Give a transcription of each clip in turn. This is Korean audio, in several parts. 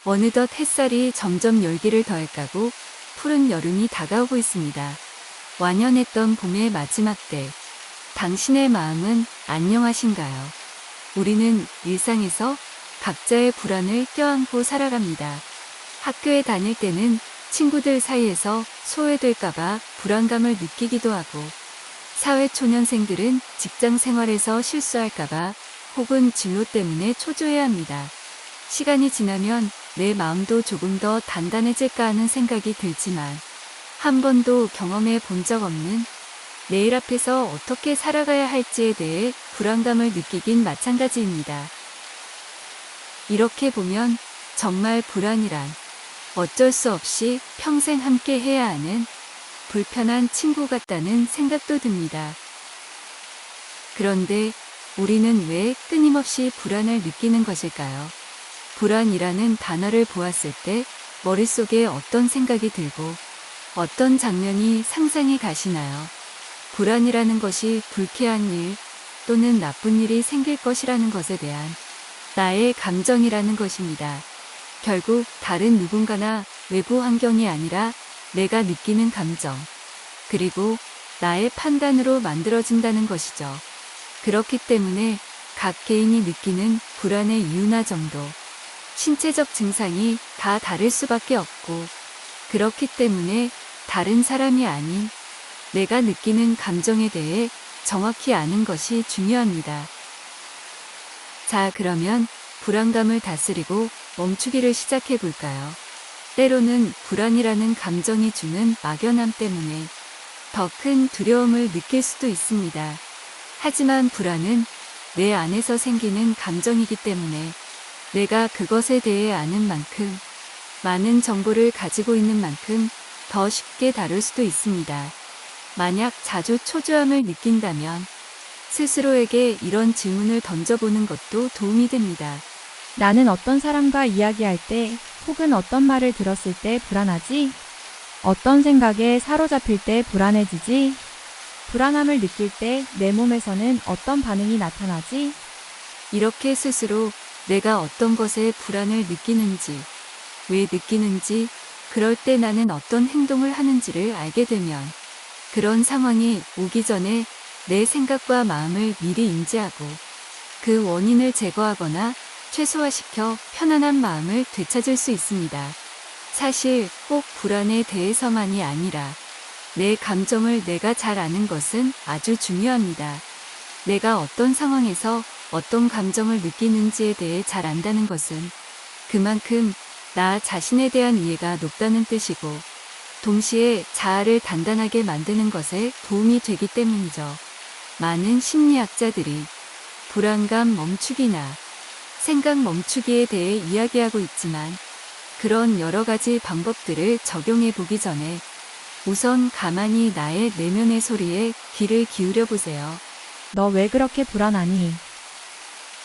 어느덧 햇살이 점점 열기를 더해가고 푸른 여름이 다가오고 있습니다. 완연했던 봄의 마지막 때, 당신의 마음은 안녕하신가요? 우리는 일상에서 각자의 불안을 껴안고 살아갑니다. 학교에 다닐 때는 친구들 사이에서 소외될까봐 불안감을 느끼기도 하고, 사회초년생들은 직장 생활에서 실수할까봐 혹은 진로 때문에 초조해야 합니다. 시간이 지나면 내 마음도 조금 더 단단해질까 하는 생각이 들지만, 한 번도 경험해 본 적 없는 내일 앞에서 어떻게 살아가야 할지에 대해 불안감을 느끼긴 마찬가지입니다. 이렇게 보면 정말 불안이란 어쩔 수 없이 평생 함께 해야 하는 불편한 친구 같다는 생각도 듭니다. 그런데 우리는 왜 끊임없이 불안을 느끼는 것일까요? 불안이라는 단어를 보았을 때 머릿속에 어떤 생각이 들고 어떤 장면이 상상이 가시나요? 불안이라는 것이 불쾌한 일 또는 나쁜 일이 생길 것이라는 것에 대한 나의 감정이라는 것입니다. 결국 다른 누군가나 외부 환경이 아니라 내가 느끼는 감정, 그리고 나의 판단으로 만들어진다는 것이죠. 그렇기 때문에 각 개인이 느끼는 불안의 이유나 정도, 신체적 증상이 다 다를 수밖에 없고, 그렇기 때문에 다른 사람이 아닌 내가 느끼는 감정에 대해 정확히 아는 것이 중요합니다. 자, 그러면 불안감을 다스리고 멈추기를 시작해 볼까요? 때로는 불안이라는 감정이 주는 막연함 때문에 더 큰 두려움을 느낄 수도 있습니다. 하지만 불안은 내 안에서 생기는 감정이기 때문에 내가 그것에 대해 아는 만큼, 많은 정보를 가지고 있는 만큼 더 쉽게 다룰 수도 있습니다. 만약 자주 초조함을 느낀다면 스스로에게 이런 질문을 던져보는 것도 도움이 됩니다. 나는 어떤 사람과 이야기할 때 혹은 어떤 말을 들었을 때 불안하지? 어떤 생각에 사로잡힐 때 불안해지지? 불안함을 느낄 때 내 몸에서는 어떤 반응이 나타나지? 이렇게 스스로 내가 어떤 것에 불안을 느끼는지, 왜 느끼는지, 그럴 때 나는 어떤 행동을 하는지를 알게 되면 그런 상황이 오기 전에 내 생각과 마음을 미리 인지하고 그 원인을 제거하거나 최소화시켜 편안한 마음을 되찾을 수 있습니다. 사실 꼭 불안에 대해서만이 아니라 내 감정을 내가 잘 아는 것은 아주 중요합니다. 내가 어떤 상황에서 어떤 감정을 느끼는지에 대해 잘 안다는 것은 그만큼 나 자신에 대한 이해가 높다는 뜻이고, 동시에 자아를 단단하게 만드는 것에 도움이 되기 때문이죠. 많은 심리학자들이 불안감 멈추기나 생각 멈추기에 대해 이야기하고 있지만, 그런 여러 가지 방법들을 적용해 보기 전에 우선 가만히 나의 내면의 소리에 귀를 기울여 보세요. 너 왜 그렇게 불안하니?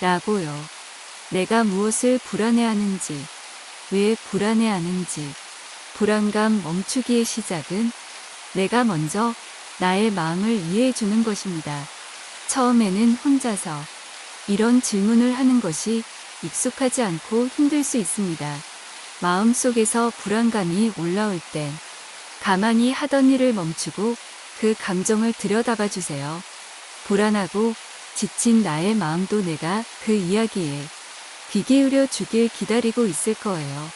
라고요. 내가 무엇을 불안해하는지, 왜 불안해하는지. 불안감 멈추기의 시작은 내가 먼저 나의 마음을 이해해 주는 것입니다. 처음에는 혼자서 이런 질문을 하는 것이 익숙하지 않고 힘들 수 있습니다. 마음속에서 불안감이 올라올 땐 가만히 하던 일을 멈추고 그 감정을 들여다봐 주세요. 불안하고 지친 나의 마음도 내가 그 이야기에 귀 기울여 주길 기다리고 있을 거예요.